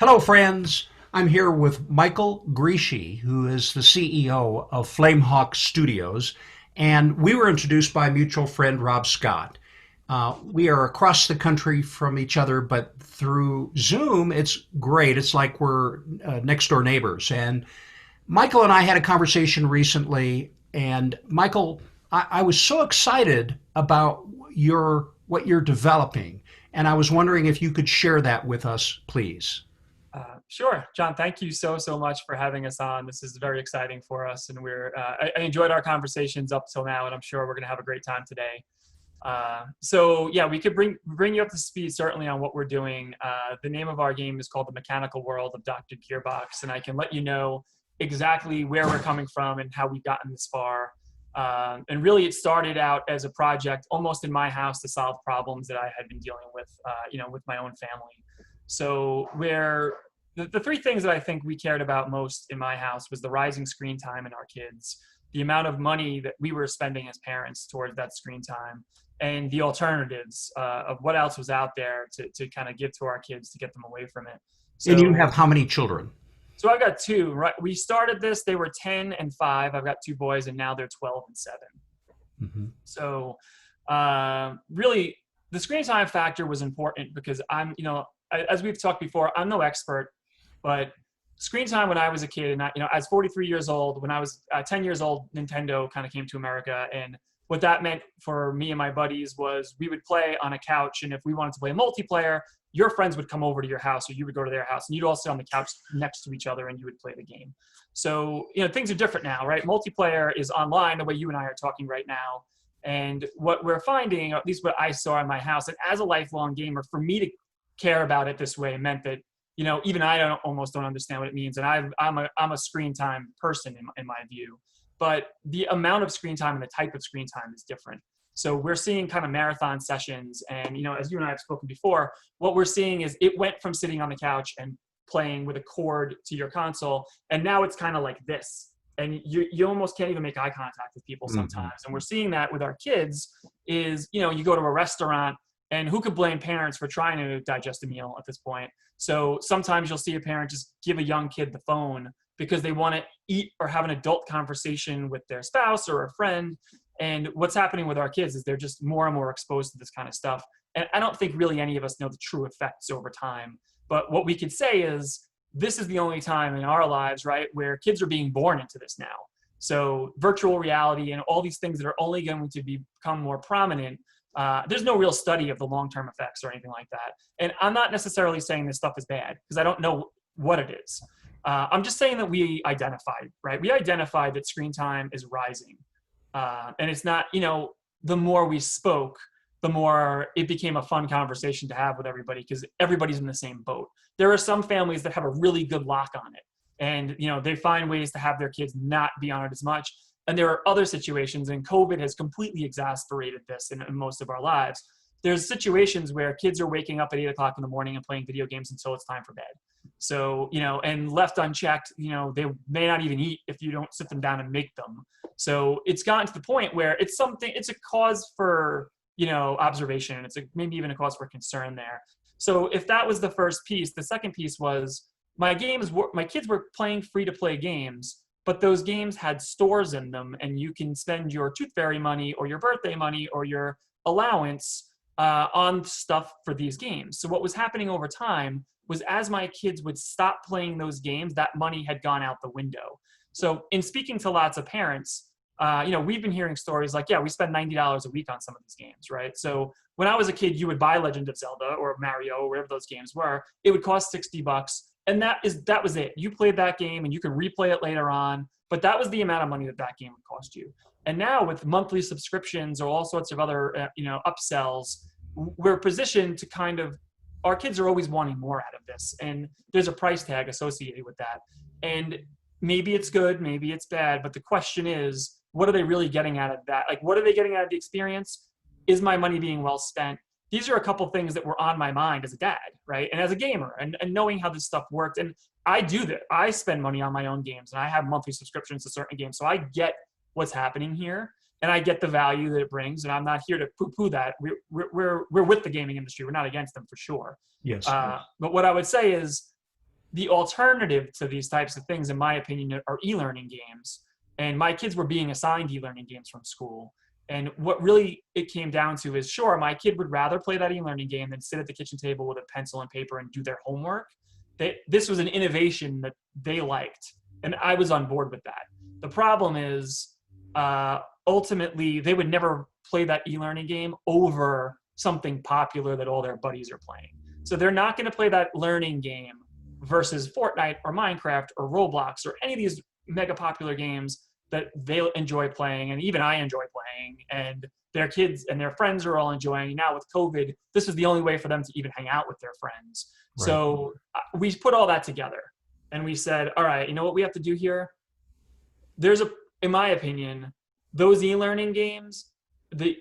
Hello, friends. I'm here with Michael Grieci, who is the CEO of Flamehawk Studios, and we were introduced by a mutual friend, Rob Scott. We are across the country from each other, but through Zoom, it's great. It's like we're next door neighbors. And Michael and I had a conversation recently, and Michael, I was so excited about what you're developing, and I was wondering if you could share that with us, please. Sure, John. Thank you so much for having us on. This is very exciting for us, and I enjoyed our conversations up till now, and I'm sure we're going to have a great time today. So yeah, we could bring you up to speed certainly on what we're doing. The name of our game is called The Mechanical World of Dr. Gearbox, and I can let you know exactly where we're coming from and how we've gotten this far. And really, it started out as a project almost in my house to solve problems that I had been dealing with, with my own family. So where the three things that I think we cared about most in my house was the rising screen time in our kids, the amount of money that we were spending as parents towards that screen time, and the alternatives of what else was out there to kind of give to our kids to get them away from it. And you So, have how many children? so I've got two, right? We started this, they were 10 and 5. I've got two boys, and now they're 12 and 7. Hmm. So really, the screen time factor was important because as we've talked before, I'm no expert, but screen time when I was a kid, and I was 43 years old. When I was 10 years old, Nintendo kind of came to America, and what that meant for me and my buddies was we would play on a couch, and if we wanted to play multiplayer, your friends would come over to your house, or you would go to their house, and you'd all sit on the couch next to each other, and you would play the game. So things are different now, right? Multiplayer is online, the way you and I are talking right now. And what we're finding, or at least what I saw in my house, and as a lifelong gamer, for me to care about it this way meant that even I almost don't understand what it means, and I'm a screen time person in my view, but the amount of screen time and the type of screen time is different. So we're seeing kind of marathon sessions, and as you and I have spoken before, what we're seeing is it went from sitting on the couch and playing with a cord to your console, and now it's kind of like this, and you almost can't even make eye contact with people Hmm. sometimes. And we're seeing that with our kids is you go to a restaurant, and who could blame parents for trying to digest a meal at this point? So sometimes you'll see a parent just give a young kid the phone because they want to eat or have an adult conversation with their spouse or a friend. And what's happening with our kids is they're just more and more exposed to this kind of stuff. And I don't think really any of us know the true effects over time. But what we could say is this is the only time in our lives, right, where kids are being born into this now. So virtual reality and all these things that are only going to become more prominent, there's no real study of the long-term effects or anything like that. And I'm not necessarily saying this stuff is bad because I don't know what it is. I'm just saying that we identified, right? We identified that screen time is rising. And it's not, the more we spoke, the more it became a fun conversation to have with everybody because everybody's in the same boat. There are some families that have a really good lock on it. And, they find ways to have their kids not be on it as much. And there are other situations, and COVID has completely exacerbated this in most of our lives. There's situations where kids are waking up at 8 o'clock in the morning and playing video games until it's time for bed. So, and left unchecked, they may not even eat if you don't sit them down and make them. So it's gotten to the point where it's a cause for, observation, and maybe even a cause for concern there. So if that was the first piece, the second piece was my kids were playing free to play games, but those games had stores in them, and you can spend your tooth fairy money or your birthday money or your allowance on stuff for these games. So what was happening over time was as my kids would stop playing those games, that money had gone out the window. So in speaking to lots of parents, we've been hearing stories like, yeah, we spend $90 a week on some of these games, right? So when I was a kid, you would buy Legend of Zelda or Mario or whatever those games were. It would cost $60. And that was it. You played that game and you can replay it later on, but that was the amount of money that game would cost you. And now with monthly subscriptions or all sorts of other, upsells, we're positioned to our kids are always wanting more out of this. And there's a price tag associated with that. And maybe it's good, maybe it's bad, but the question is, what are they really getting out of that? Like, what are they getting out of the experience? Is my money being well spent? These are a couple things that were on my mind as a dad, right? And as a gamer, and knowing how this stuff worked. And I do that. I spend money on my own games, and I have monthly subscriptions to certain games. So I get what's happening here, and I get the value that it brings. And I'm not here to poo-poo that. We're with the gaming industry. We're not against them for sure. Yes. But what I would say is the alternative to these types of things, in my opinion, are e-learning games. And my kids were being assigned e-learning games from school. And what really it came down to is, sure, my kid would rather play that e-learning game than sit at the kitchen table with a pencil and paper and do their homework. This was an innovation that they liked, and I was on board with that. The problem is, ultimately, they would never play that e-learning game over something popular that all their buddies are playing. So they're not going to play that learning game versus Fortnite or Minecraft or Roblox or any of these mega popular games that they enjoy playing, and even I enjoy playing, and their kids and their friends are all enjoying. Now with COVID, this is the only way for them to even hang out with their friends. Right. So we put all that together, and we said, all right, you know what we have to do here? In my opinion, those e-learning games, the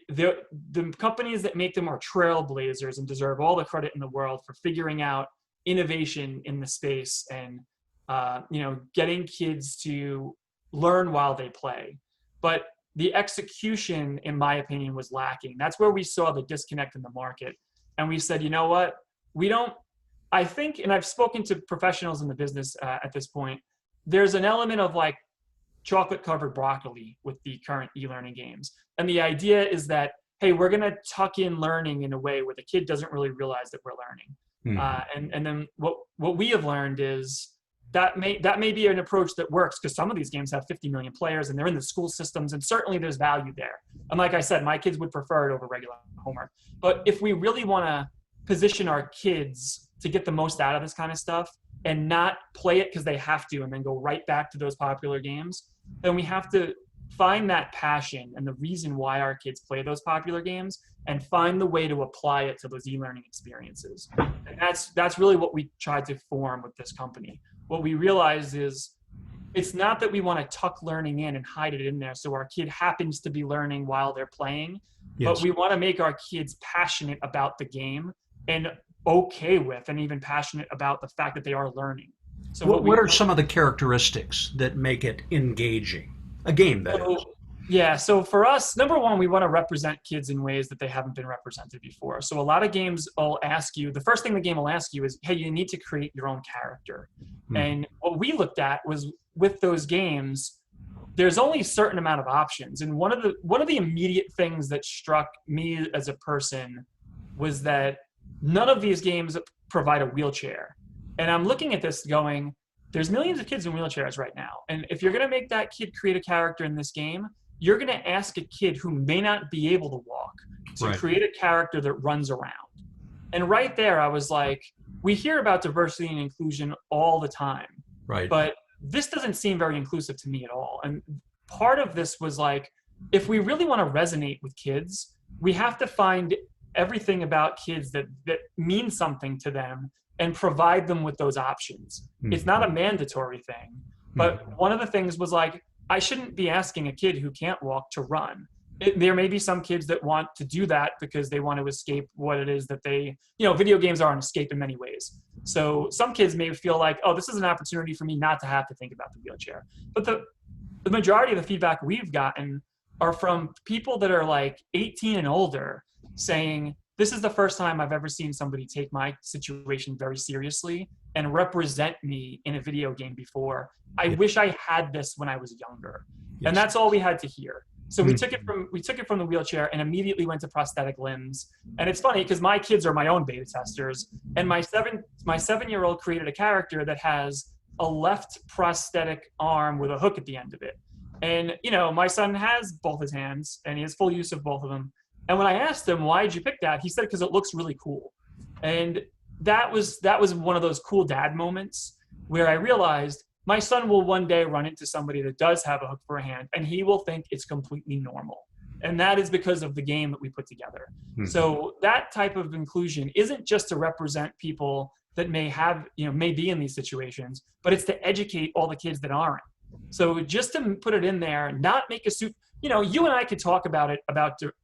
companies that make them are trailblazers and deserve all the credit in the world for figuring out innovation in the space and getting kids to learn while they play. But the execution, in my opinion, was lacking. That's where we saw the disconnect in the market. And we said, you know what? I think, and I've spoken to professionals in the business at this point, there's an element of like chocolate covered broccoli with the current e-learning games. And the idea is that, hey, we're going to tuck in learning in a way where the kid doesn't really realize that we're learning. And then what we have learned is that may be an approach that works, because some of these games have 50 million players and they're in the school systems, and certainly there's value there. And like I said, my kids would prefer it over regular homework. But if we really want to position our kids to get the most out of this kind of stuff and not play it because they have to and then go right back to those popular games, then we have to find that passion and the reason why our kids play those popular games and find the way to apply it to those e-learning experiences. And that's really what we tried to form with this company. What we realized is it's not that we want to tuck learning in and hide it in there so our kid happens to be learning while they're playing, but we want to make our kids passionate about the game and okay with and even passionate about the fact that they are learning. So what are some of the characteristics that make it engaging? A game, that is. Yeah, so for us, number one, we want to represent kids in ways that they haven't been represented before. So a lot of games will ask you, the first thing the game will ask you is, hey, you need to create your own character. And what we looked at was, with those games, there's only a certain amount of options. And one of the immediate things that struck me as a person was that none of these games provide a wheelchair. And I'm looking at this going, there's millions of kids in wheelchairs right now. And if you're going to make that kid create a character in this game, you're going to ask a kid who may not be able to walk to create a character that runs around. And right there, I was like, we hear about diversity and inclusion all the time, but this doesn't seem very inclusive to me at all. And part of this was like, if we really want to resonate with kids, we have to find everything about kids that means something to them and provide them with those options. It's not a mandatory thing, but one of the things was like, I shouldn't be asking a kid who can't walk to run. There may be some kids that want to do that because they want to escape what it is that video games are an escape in many ways. So some kids may feel like, oh, this is an opportunity for me not to have to think about the wheelchair. But the majority of the feedback we've gotten are from people that are like 18 and older saying, this is the first time I've ever seen somebody take my situation very seriously and represent me in a video game before. I wish I had this when I was younger. And that's all we had to hear. So we took it from the wheelchair and immediately went to prosthetic limbs. And it's funny because my kids are my own beta testers, and my 7-year-old created a character that has a left prosthetic arm with a hook at the end of it. And my son has both his hands and he has full use of both of them. And when I asked him, why did you pick that? He said, because it looks really cool. And that was one of those cool dad moments where I realized my son will one day run into somebody that does have a hook for a hand, and he will think it's completely normal. And that is because of the game that we put together. So that type of inclusion isn't just to represent people that may be in these situations, but it's to educate all the kids that aren't. So just to put it in there, not make a suit, you and I could talk about it,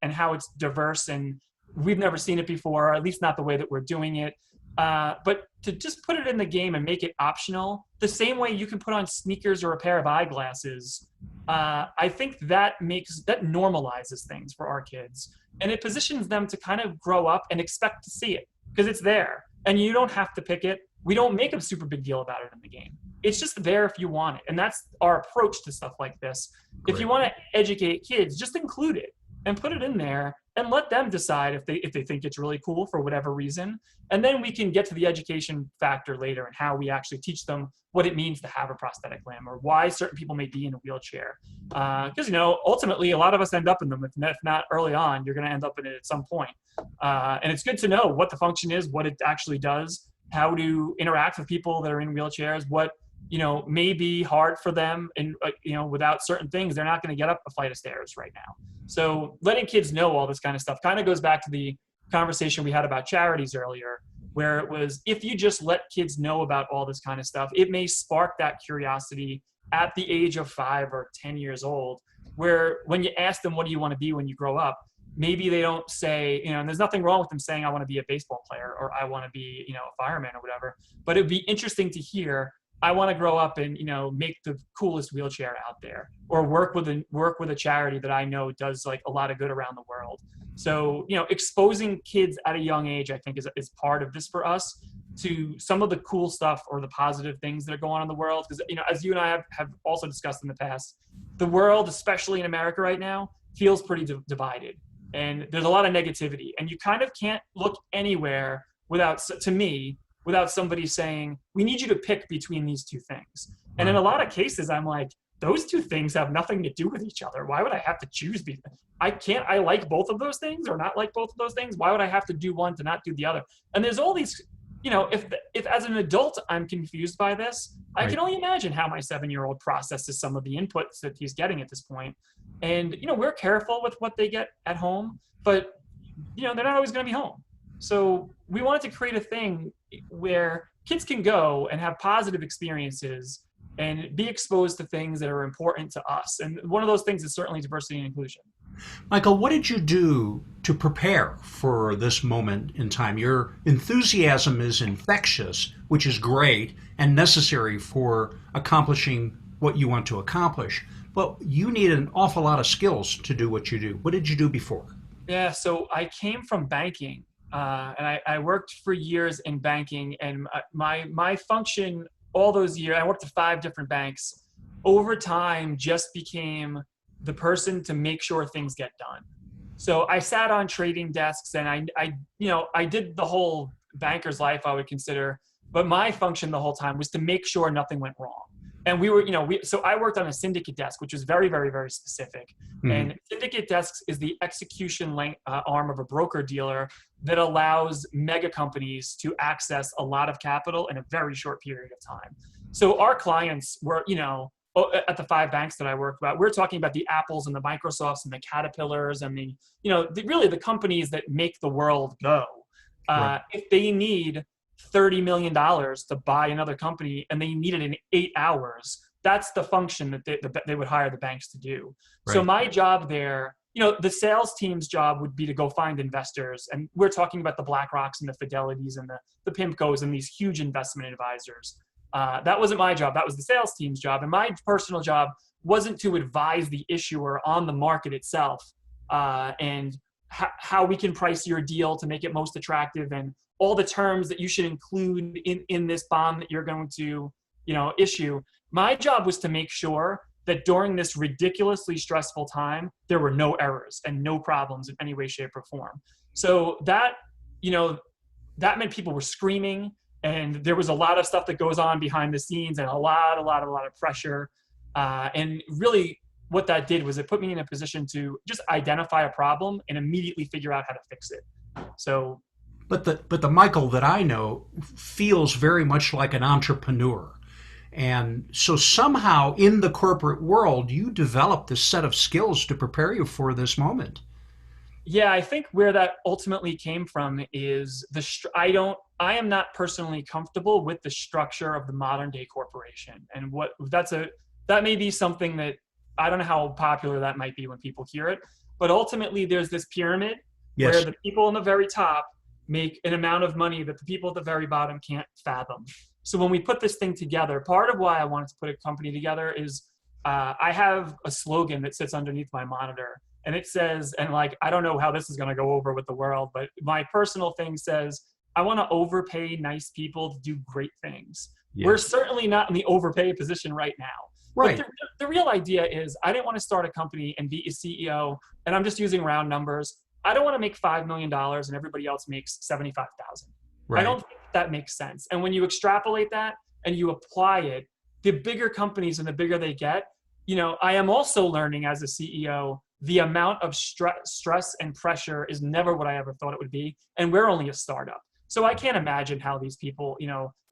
and how it's diverse, and we've never seen it before, or at least not the way that we're doing it. But to just put it in the game and make it optional, the same way you can put on sneakers or a pair of eyeglasses, I think that normalizes things for our kids, and it positions them to kind of grow up and expect to see it because it's there, and you don't have to pick it. we don't make a super big deal about it in the game. It's just there if you want it. And that's our approach to stuff like this. Great. If you want to educate kids, just include it and put it in there and let them decide if they think it's really cool for whatever reason. And then we can get to the education factor later and how we actually teach them what it means to have a prosthetic limb or why certain people may be in a wheelchair. Because, you know, ultimately a lot of us end up in them. If not early on, you're going to end up in it at some point. And it's good to know what the function is, what it actually does, how to interact with people that are in wheelchairs, what, you know, may be hard for them. And, you know, without certain things, they're not going to get up a flight of stairs right now. So letting kids know all this kind of stuff kind of goes back to the conversation we had about charities earlier, where it was, if you just let kids know about all this kind of stuff, it may spark that curiosity at the age of 5 or 10 years old, where when you ask them, what do you want to be when you grow up? Maybe they don't say, you know, and there's nothing wrong with them saying, I want to be a baseball player or I want to be, you know, a fireman or whatever. But it'd be interesting to hear, I want to grow up and, you know, make the coolest wheelchair out there, or work with a charity that I know does like a lot of good around the world. So, you know, exposing kids at a young age, I think is part of this for us, to some of the cool stuff or the positive things that are going on in the world. Because, you know, as you and I have also discussed in the past, the world, especially in America right now, feels pretty divided. And there's a lot of negativity. And you kind of can't look anywhere without, to me, without somebody saying, we need you to pick between these two things. And in a lot of cases, I'm like, those two things have nothing to do with each other. Why would I have to choose between? I like both of those things or not like both of those things. Why would I have to do one to not do the other? And there's all these, you know, if as an adult I'm confused by this, I can only imagine how my 7-year-old processes some of the inputs that he's getting at this point. And, you know, we're careful with what they get at home, but, you know, they're not always going to be home. So we wanted to create a thing where kids can go and have positive experiences and be exposed to things that are important to us. And one of those things is certainly diversity and inclusion. Michael, what did you do to prepare for this moment in time? Your enthusiasm is infectious, which is great and necessary for accomplishing what you want to accomplish. But you need an awful lot of skills to do what you do. What did you do before? Yeah, so I came from banking. And I worked for years in banking, and my function all those years, I worked at 5 different banks, over time just became the person to make sure things get done. So I sat on trading desks and I did the whole banker's life, I would consider, but my function the whole time was to make sure nothing went wrong. And we were, so I worked on a syndicate desk, which was very, very, very specific. Mm-hmm. And syndicate desks is the execution arm of a broker dealer that allows mega companies to access a lot of capital in a very short period of time. So our clients were, at the 5 banks that I worked with, we're talking about the Apples and the Microsofts and the Caterpillars and really the companies that make the world go. Right. If they need $30 million to buy another company and they need it in 8 hours, that's the function that they would hire the banks to do. Right. So my job there, the sales team's job would be to go find investors. And we're talking about the BlackRocks and the Fidelities and the PIMCOs and these huge investment advisors. That wasn't my job. That was the sales team's job. And my personal job wasn't to advise the issuer on the market itself and how we can price your deal to make it most attractive and all the terms that you should include in this bond that you're going to, issue. My job was to make sure that during this ridiculously stressful time, there were no errors and no problems in any way, shape, or form. So that meant people were screaming, and there was a lot of stuff that goes on behind the scenes and a lot of pressure. And really what that did was it put me in a position to just identify a problem and immediately figure out how to fix it. So, But the Michael that I know feels very much like an entrepreneur. And so somehow in the corporate world, you developed this set of skills to prepare you for this moment. Yeah, I think where that ultimately came from is I am not personally comfortable with the structure of the modern day corporation. And that may be something that I don't know how popular that might be when people hear it, but ultimately there's this pyramid where the people in the very top make an amount of money that the people at the very bottom can't fathom. So when we put this thing together, part of why I wanted to put a company together is I have a slogan that sits underneath my monitor, and it says, and I don't know how this is going to go over with the world, but my personal thing says, I want to overpay nice people to do great things. We're Yes. certainly not in the overpay position right now. But Right. the real idea is I didn't want to start a company and be a CEO, and I'm just using round numbers. I don't want to make $5 million and everybody else makes 75,000. I don't Right. think that makes sense. And when you extrapolate that and you apply it, the bigger companies and the bigger they get, I am also learning as a CEO, the amount of stress and pressure is never what I ever thought it would be. And we're only a startup. So I can't imagine how these people,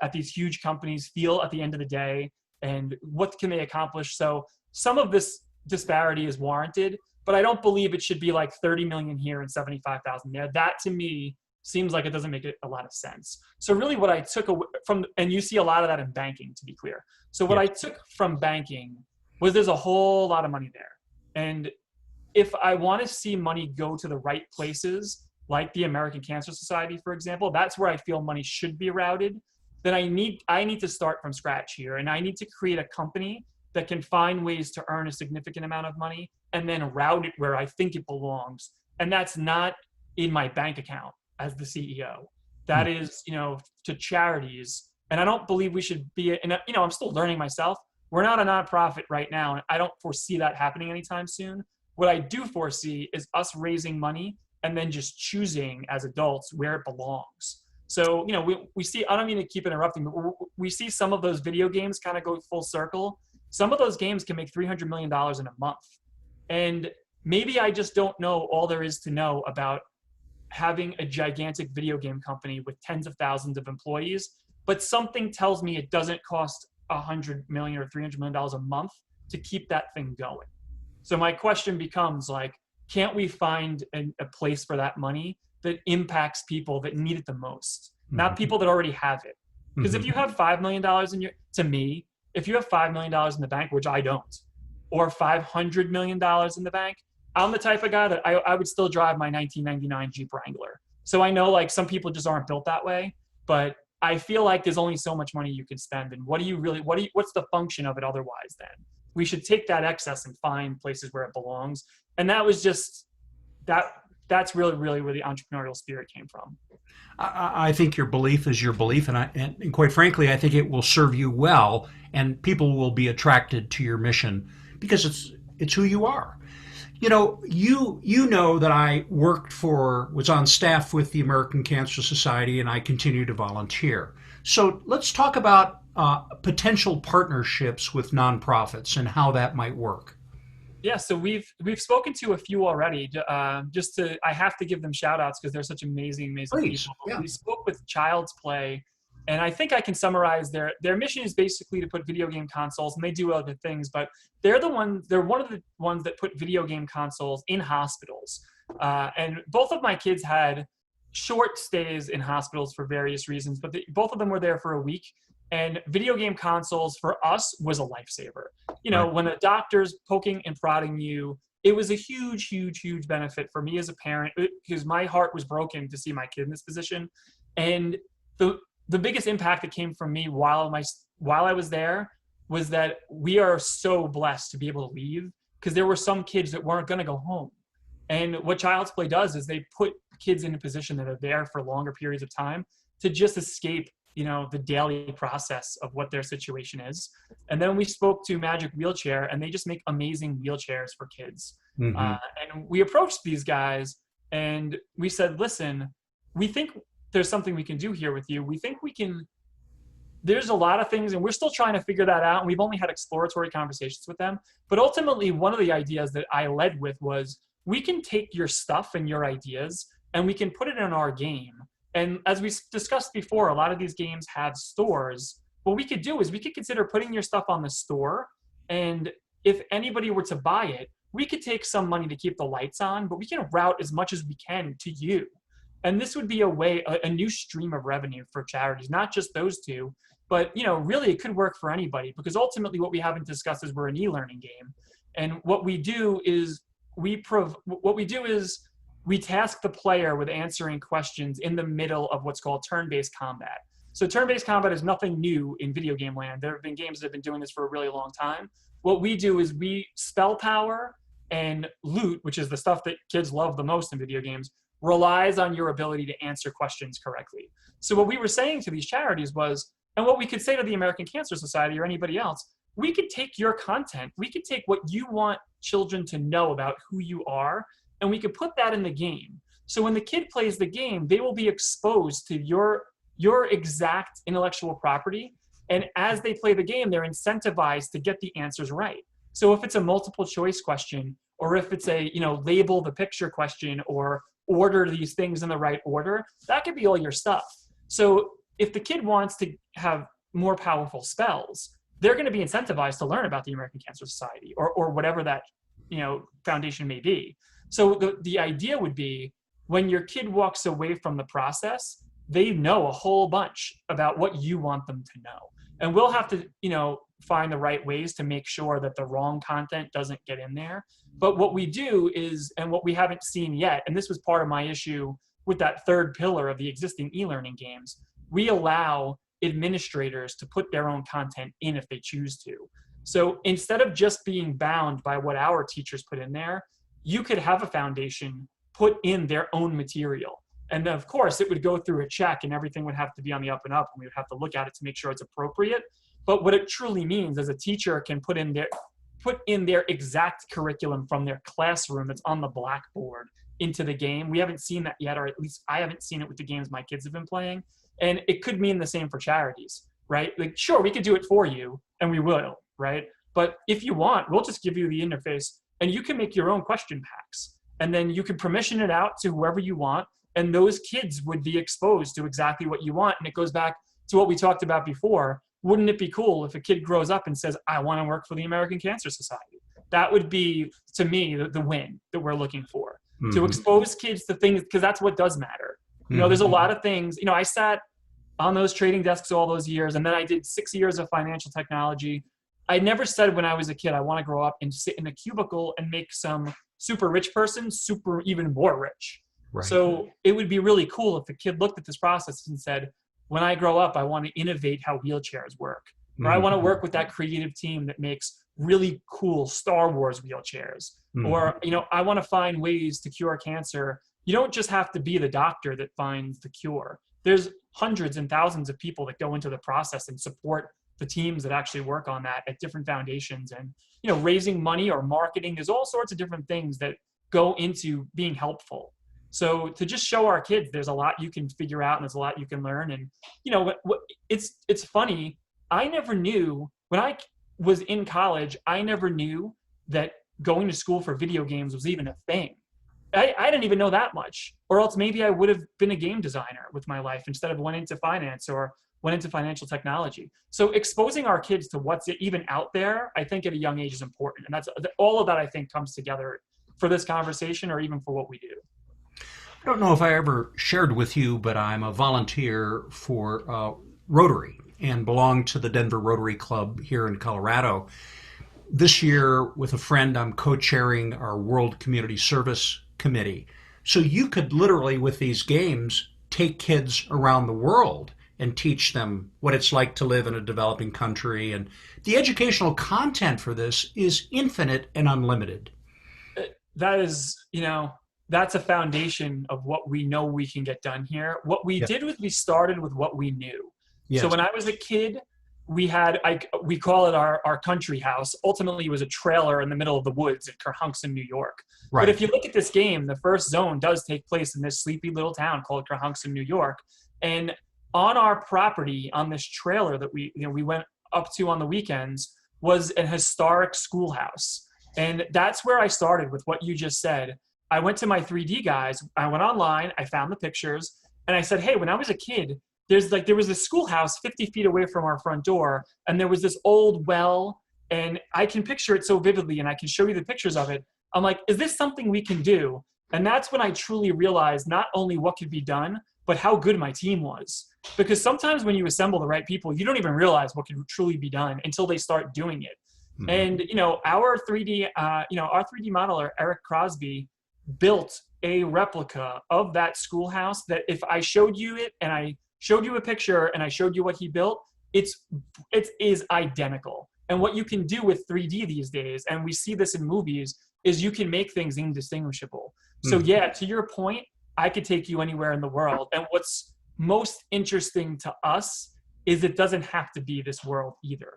at these huge companies feel at the end of the day and what can they accomplish. So some of this disparity is warranted, but I don't believe it should be like 30 million here and 75,000 there. That to me seems like it doesn't make a lot of sense. So really what I took away from, and you see a lot of that in banking, to be clear. So what Yes. I took from banking was there's a whole lot of money there. And if I want to see money go to the right places, like the American Cancer Society, for example, that's where I feel money should be routed. Then I need to start from scratch here, and I need to create a company that can find ways to earn a significant amount of money and then route it where I think it belongs. And that's not in my bank account as the CEO. That is, to charities. And I don't believe we should be, and I'm still learning myself. We're not a nonprofit right now, and I don't foresee that happening anytime soon. What I do foresee is us raising money and then just choosing as adults where it belongs. So, we see, I don't mean to keep interrupting, but we see some of those video games kind of go full circle. Some of those games can make $300 million in a month. And maybe I just don't know all there is to know about having a gigantic video game company with tens of thousands of employees, but something tells me it doesn't cost $100 million or $300 million a month to keep that thing going. So my question becomes like, can't we find a place for that money that impacts people that need it the most, not people that already have it? Because if you have $5 million if you have $5 million in the bank, which I don't, or $500 million in the bank, I'm the type of guy that I would still drive my 1999 Jeep Wrangler. So I know like some people just aren't built that way, but I feel like there's only so much money you can spend. And what's the function of it otherwise then? We should take that excess and find places where it belongs. And that was just, that's really where the entrepreneurial spirit came from. I think your belief is your belief, and quite frankly, I think it will serve you well, and people will be attracted to your mission because it's who you are. You know that I was on staff with the American Cancer Society, and I continue to volunteer. So let's talk about potential partnerships with nonprofits and how that might work. Yeah, so we've spoken to a few already. I have to give them shout outs because they're such amazing Please, people. yeah. We spoke with Child's Play, and I think I can summarize their mission is basically to put video game consoles, and they do other things, but they're one of the ones that put video game consoles in hospitals. And both of my kids had short stays in hospitals for various reasons, but both of them were there for a week. And video game consoles for us was a lifesaver. Right. When a doctor's poking and prodding you, it was a huge benefit for me as a parent because my heart was broken to see my kid in this position. And the biggest impact that came from me while I was there was that we are so blessed to be able to leave because there were some kids that weren't going to go home. And what Child's Play does is they put kids in a position that are there for longer periods of time to just escape the daily process of what their situation is. And then we spoke to Magic Wheelchair, and they just make amazing wheelchairs for kids. And we approached these guys and we said, listen, we think there's something we can do here with you. We think there's a lot of things, and we're still trying to figure that out. And we've only had exploratory conversations with them. But ultimately, one of the ideas that I led with was we can take your stuff and your ideas and we can put it in our game. And as we discussed before, a lot of these games have stores. What we could do is we could consider putting your stuff on the store. And if anybody were to buy it, we could take some money to keep the lights on, but we can route as much as we can to you. And this would be a new stream of revenue for charities, not just those two, but really it could work for anybody because ultimately what we haven't discussed is we're an e-learning game. And what we do is we task the player with answering questions in the middle of what's called turn-based combat. So turn-based combat is nothing new in video game land. There have been games that have been doing this for a really long time. What we do is we spell power and loot, which is the stuff that kids love the most in video games. relies on your ability to answer questions correctly. So what we were saying to these charities was, and what we could say to the American Cancer Society or anybody else, we could take your content, we could take what you want children to know about who you are, and we could put that in the game. So when the kid plays the game, they will be exposed to your exact intellectual property. And as they play the game, they're incentivized to get the answers right. So if it's a multiple choice question, or if it's a, label the picture question, or order these things in the right order, that could be all your stuff. So if the kid wants to have more powerful spells, they're going to be incentivized to learn about the American Cancer Society or whatever that, foundation may be. So the idea would be, when your kid walks away from the process, they know a whole bunch about what you want them to know. And we'll have to, find the right ways to make sure that the wrong content doesn't get in there. But what we do is, and what we haven't seen yet, and this was part of my issue with that third pillar of the existing e-learning games, we allow administrators to put their own content in if they choose to. So instead of just being bound by what our teachers put in there, you could have a foundation put in their own material. And then, of course, it would go through a check and everything would have to be on the up and up, and we would have to look at it to make sure it's appropriate. But what it truly means is a teacher can put in their exact curriculum from their classroom that's on the blackboard into the game. We haven't seen that yet, or at least I haven't seen it with the games my kids have been playing. And it could mean the same for charities, right? Like, sure, we could do it for you, and we will, right? But if you want, we'll just give you the interface, and you can make your own question packs. And then you can permission it out to whoever you want, and those kids would be exposed to exactly what you want. And it goes back to what we talked about before. Wouldn't it be cool if a kid grows up and says, I want to work for the American Cancer Society? That would be, to me, the win that we're looking for. Mm-hmm. To expose kids to things, because that's what does matter. Mm-hmm. There's a lot of things. I sat on those trading desks all those years, and then I did 6 years of financial technology. I never said when I was a kid, I want to grow up and sit in a cubicle and make some super rich person super even more rich. Right. So it would be really cool if a kid looked at this process and said, when I grow up, I want to innovate how wheelchairs work. Or I want to work with that creative team that makes really cool Star Wars wheelchairs. Or, I want to find ways to cure cancer. You don't just have to be the doctor that finds the cure. There's hundreds and thousands of people that go into the process and support the teams that actually work on that at different foundations. And, raising money or marketing, there's all sorts of different things that go into being helpful. So to just show our kids there's a lot you can figure out and there's a lot you can learn. And, it's funny. I never knew, when I was in college, I never knew that going to school for video games was even a thing. I didn't even know that much, or else maybe I would have been a game designer with my life instead of went into finance or went into financial technology. So exposing our kids to what's even out there, I think at a young age is important. And that's all of that, I think, comes together for this conversation or even for what we do. I don't know if I ever shared with you, but I'm a volunteer for Rotary and belong to the Denver Rotary Club here in Colorado. This year, with a friend, I'm co-chairing our World Community Service Committee. So you could literally, with these games, take kids around the world and teach them what it's like to live in a developing country. And the educational content for this is infinite and unlimited. That is, that's a foundation of what we know we can get done here. What we did was we started with what we knew. Yes. So when I was a kid, we call it our country house. Ultimately, it was a trailer in the middle of the woods in Kerhonkson, New York. Right. But if you look at this game, the first zone does take place in this sleepy little town called Kerhonkson, New York. And on our property, on this trailer that we went up to on the weekends, was an historic schoolhouse. And that's where I started with what you just said. I went to my 3D guys. I went online. I found the pictures. And I said, hey, when I was a kid, there was this schoolhouse 50 feet away from our front door. And there was this old well. And I can picture it so vividly. And I can show you the pictures of it. I'm like, is this something we can do? And that's when I truly realized not only what could be done, but how good my team was. Because sometimes when you assemble the right people, you don't even realize what can truly be done until they start doing it. Mm-hmm. And, our 3D modeler, Eric Crosby, built a replica of that schoolhouse that if I showed you it and I showed you a picture and I showed you what he built, it is identical. And what you can do with 3D these days, and we see this in movies, is you can make things indistinguishable. So yeah, to your point, I could take you anywhere in the world. And what's most interesting to us is it doesn't have to be this world either.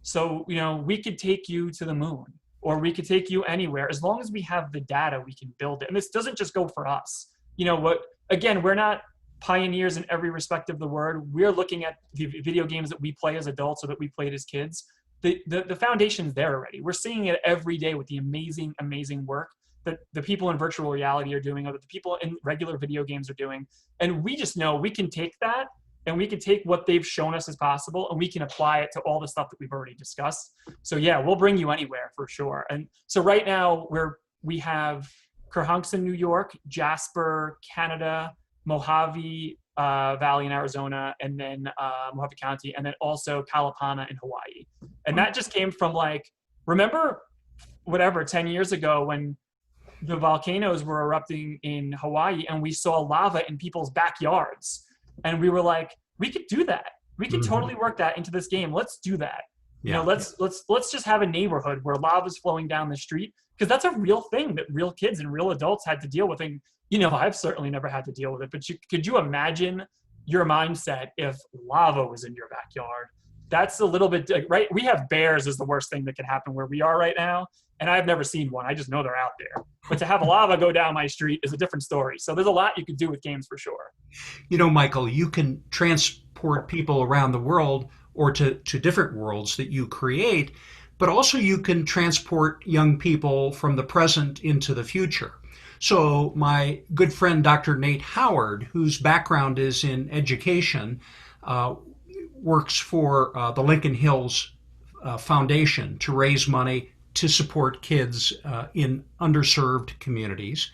So, we could take you to the moon, or we could take you anywhere. As long as we have the data, we can build it. And this doesn't just go for us. Again, we're not pioneers in every respect of the word. We're looking at the video games that we play as adults or that we played as kids. The foundation's there already. We're seeing it every day with the amazing, amazing work that the people in virtual reality are doing, or that the people in regular video games are doing. And we just know we can take that, and we can take what they've shown us is possible, and we can apply it to all the stuff that we've already discussed. So yeah, we'll bring you anywhere for sure. And so right now we have Kerhonkson, New York, Jasper, Canada, Mojave Valley in Arizona, and then Mojave County, and then also Kalapana in Hawaii. And that just came from remember 10 years ago when the volcanoes were erupting in Hawaii and we saw lava in people's backyards. And we were like, we could do that. We could totally work that into this game. Let's do that. Yeah. Let's just have a neighborhood where lava is flowing down the street, because that's a real thing that real kids and real adults had to deal with. And I've certainly never had to deal with it, but could you imagine your mindset if lava was in your backyard? That's a little bit right. We have bears is the worst thing that can happen where we are right now, and I've never seen one. I just know they're out there. But to have lava go down my street is a different story. So there's a lot you could do with games for sure. Michael, you can transport people around the world or to different worlds that you create, but also you can transport young people from the present into the future. So my good friend, Dr. Nate Howard, whose background is in education, works for the Lincoln Hills Foundation to raise money to support kids in underserved communities.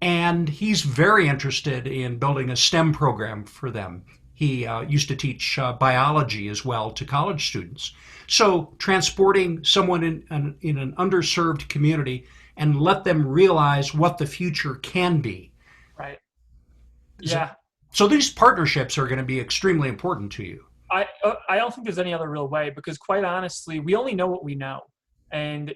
And he's very interested in building a STEM program for them. He used to teach biology as well to college students. So transporting someone in an underserved community and let them realize what the future can be. Right. Yeah. So these partnerships are going to be extremely important to you. I don't think there's any other real way, because quite honestly, we only know what we know. And,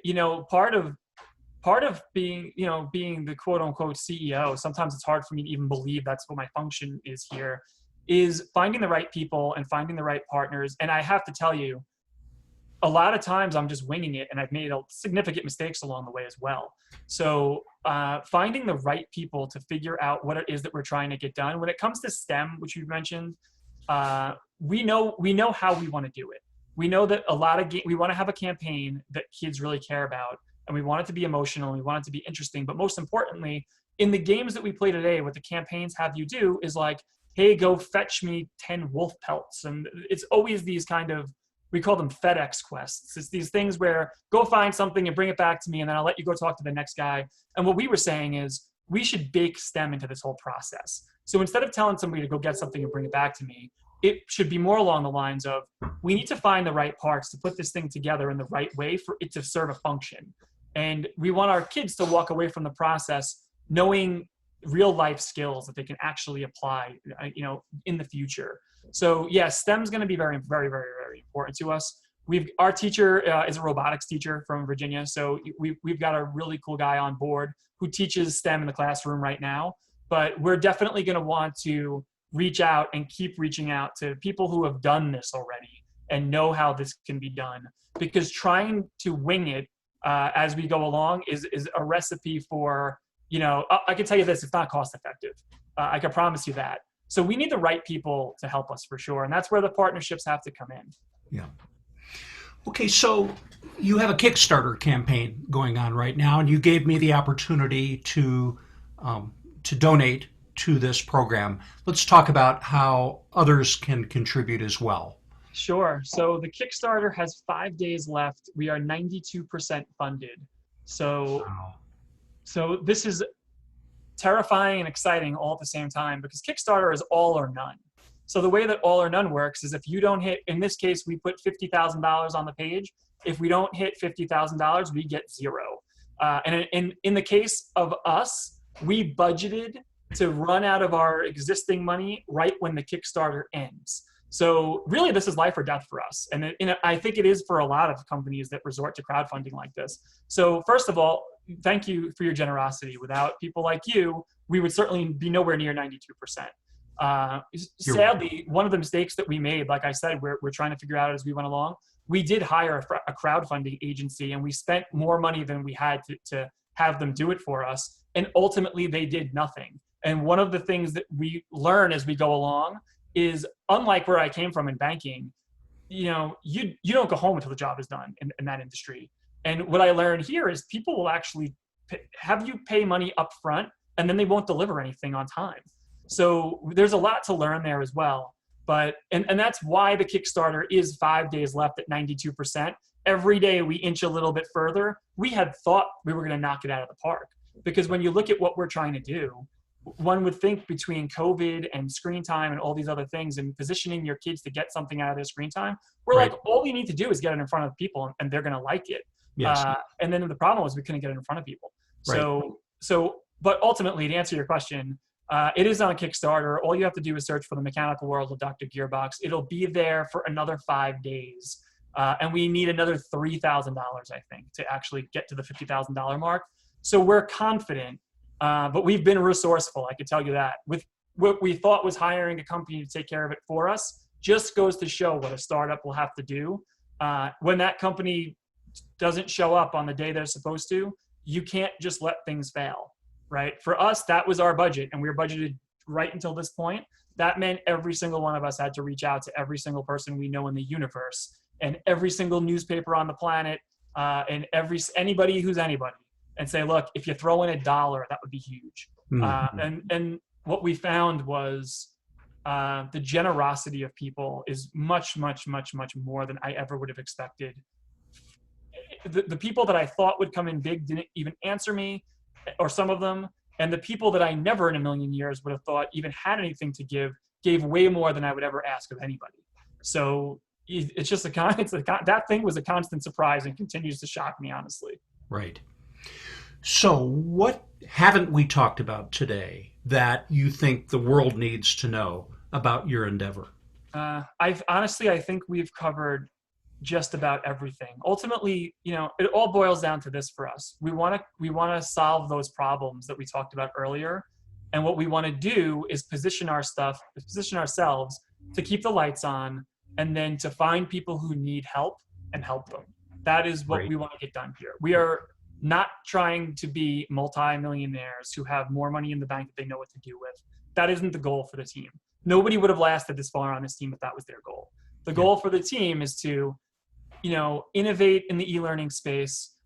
part of being the quote unquote CEO, sometimes it's hard for me to even believe that's what my function is here, is finding the right people and finding the right partners. And I have to tell you, a lot of times I'm just winging it, and I've made significant mistakes along the way as well. So finding the right people to figure out what it is that we're trying to get done. When it comes to STEM, which you mentioned, we know how we want to do it. We know that we want to have a campaign that kids really care about, and we want it to be emotional, and we want it to be interesting. But most importantly, in the games that we play today, what the campaigns have you do is hey, go fetch me 10 wolf pelts. And it's always these kind of, we call them FedEx quests. It's these things where go find something and bring it back to me, and then I'll let you go talk to the next guy. And what we were saying is we should bake STEM into this whole process. So instead of telling somebody to go get something and bring it back to me, it should be more along the lines of, we need to find the right parts to put this thing together in the right way for it to serve a function. And we want our kids to walk away from the process knowing real life skills that they can actually apply, in the future. So yeah, STEM's going to be very, very, very, very important to us. Our teacher is a robotics teacher from Virginia. So we've got a really cool guy on board who teaches STEM in the classroom right now, but we're definitely going to want to reach out and keep reaching out to people who have done this already and know how this can be done, because trying to wing it as we go along is a recipe for, I can tell you this, it's not cost effective. I can promise you that. So we need the right people to help us for sure. And that's where the partnerships have to come in. Yeah. Okay, so you have a Kickstarter campaign going on right now, and you gave me the opportunity to donate to this program. Let's talk about how others can contribute as well. Sure. So the Kickstarter has 5 days left. We are 92% funded. So, Wow. So this is terrifying and exciting all at the same time, because Kickstarter is all or none. So the way that all or none works is if you don't hit, in this case, we put $50,000 on the page. If we don't hit $50,000, we get zero. And in the case of us, we budgeted to run out of our existing money right when the Kickstarter ends. So really, this is life or death for us. And I think it is for a lot of companies that resort to crowdfunding like this. So first of all, thank you for your generosity. Without people like you, we would certainly be nowhere near 92%. You're right. Sadly, one of the mistakes that we made, like I said, we're trying to figure out as we went along, we did hire a crowdfunding agency, and we spent more money than we had to have them do it for us. And ultimately, they did nothing. And one of the things that we learn as we go along is, unlike where I came from in banking, you don't go home until the job is done in that industry. And what I learned here is people will actually have you pay money up front, and then they won't deliver anything on time. So there's a lot to learn there as well. But and that's why the Kickstarter is 5 days left at 92%. Every day we inch a little bit further. We had thought we were going to knock it out of the park, because when you look at what we're trying to do, one would think between COVID and screen time and all these other things and positioning your kids to get something out of their screen time, we're Right. like, all you need to do is get it in front of people and they're going to like it. Yes. And then the problem was we couldn't get it in front of people. Right. But ultimately, to answer your question, it is on Kickstarter. All you have to do is search for The Mechanical World of Dr. Gearbox. It'll be there for another 5 days. And we need another $3,000, I think, to actually get to the $50,000 mark. So we're confident, but we've been resourceful, I can tell you that. With what we thought was hiring a company to take care of it for us, just goes to show what a startup will have to do. When that company doesn't show up on the day they're supposed to, you can't just let things fail, right? For us, that was our budget, and we were budgeted right until this point. That meant every single one of us had to reach out to every single person we know in the universe, and every single newspaper on the planet, and anybody who's anybody, and say, look, if you throw in $1, that would be huge. Mhm. And what we found was the generosity of people is much, much, much, much more than I ever would have expected. The people that I thought would come in big didn't even answer me, or some of them. And the people that I never in a million years would have thought even had anything to give, gave way more than I would ever ask of anybody. So it's just that thing was a constant surprise and continues to shock me, honestly. Right. So, what haven't we talked about today that you think the world needs to know about your endeavor? I think we've covered just about everything. Ultimately, it all boils down to this for us. We want to solve those problems that we talked about earlier. And what we want to do is position ourselves to keep the lights on, and then to find people who need help and help them. That is what Great. we want to get done here. We are not trying to be multimillionaires who have more money in the bank that they know what to do with. That isn't the goal for the team. Nobody would have lasted this far on this team if that was their goal. The goal for the team is to, innovate in the e-learning space,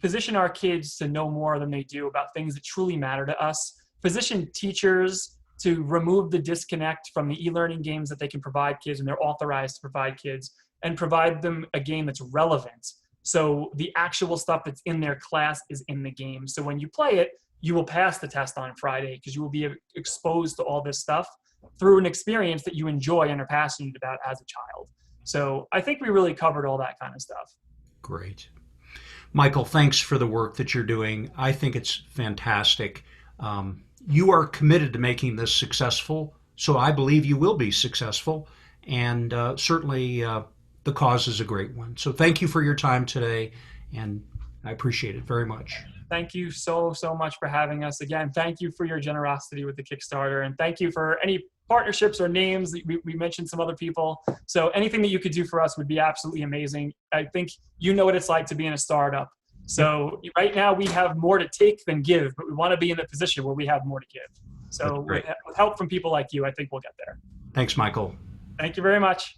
position our kids to know more than they do about things that truly matter to us, position teachers to remove the disconnect from the e-learning games that they can provide kids and they're authorized to provide kids, and provide them a game that's relevant. So the actual stuff that's in their class is in the game. So when you play it, you will pass the test on Friday because you will be exposed to all this stuff through an experience that you enjoy and are passionate about as a child. So I think we really covered all that kind of stuff. Great. Michael, thanks for the work that you're doing. I think it's fantastic. You are committed to making this successful, so I believe you will be successful. And certainly the cause is a great one. So thank you for your time today, and I appreciate it very much. Thank you so much for having us. Again, thank you for your generosity with the Kickstarter, and thank you for any partnerships or names. We mentioned some other people. So anything that you could do for us would be absolutely amazing. I think you know what it's like to be in a startup. So right now we have more to take than give, but we want to be in the position where we have more to give. So with help from people like you, I think we'll get there. Thanks, Michael. Thank you very much.